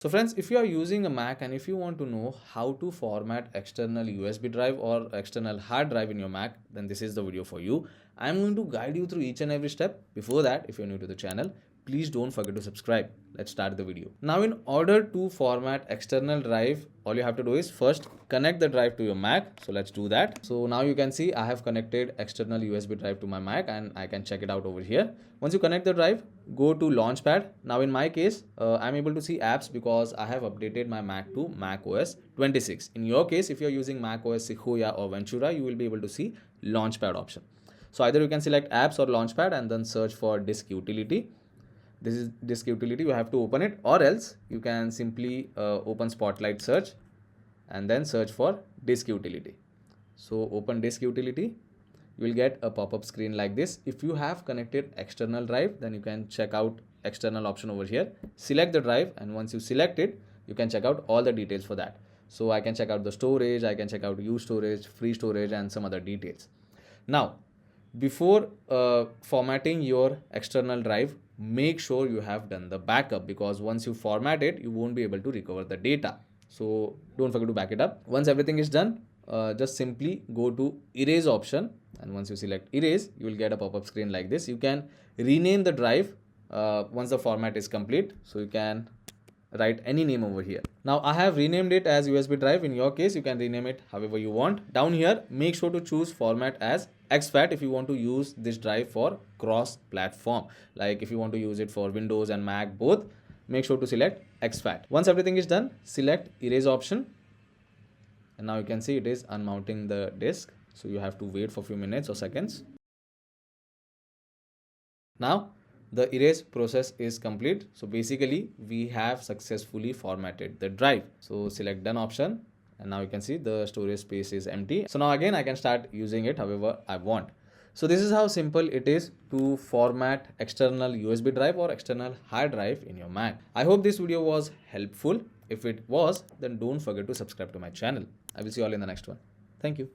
So friends, if you are using a Mac and if you want to know how to format external USB drive or external hard drive in your Mac, then this is the video for you. I'm going to guide you through each and every step. Before that, if you're new to the channel, please don't forget to subscribe. Let's start the video. Now, in order to format external drive, all you have to do is first connect the drive to your Mac. So let's do that. So now you can see I have connected external USB drive to my Mac and I can check it out over here. Once you connect the drive, go to launchpad. Now in my case, I'm able to see apps because I have updated my Mac to macOS 26. In your case, if you're using macOS Tahoe or Ventura, you will be able to see launchpad option. So either you can select apps or launchpad and then search for disk utility. This is disk utility, you have to open it, or else you can simply open Spotlight search and then search for disk utility. So open disk utility, you will get a pop-up screen like this. If you have connected external drive, then you can check out external option over here. Select the drive, and once you select it, you can check out all the details for that. So I can check out the storage, I can check out used storage, free storage, and some other details. Now, before formatting your external drive, make sure you have done the backup, because once you format it, you won't be able to recover the data. So don't forget to back it up. Once everything is done, just simply go to erase option, and once you select erase, you will get a pop-up screen like this. You can rename the drive once the format is complete, so you can write any name over here. Now I have renamed it as USB drive. In your case, you can rename it however you want. Down here, make sure to choose format as exFAT if you want to use this drive for cross platform. Like if you want to use it for Windows and Mac both, make sure to select exFAT. Once everything is done, select erase option, and now you can see it is unmounting the disk. So you have to wait for a few minutes or seconds. Now the erase process is complete. So basically we have successfully formatted the drive. So select done option, and now you can see the storage space is empty. So now again I can start using it however I want. So this is how simple it is to format external USB drive or external hard drive in your Mac. I hope this video was helpful. If it was, then don't forget to subscribe to my channel. I will see you all in the next one. Thank you.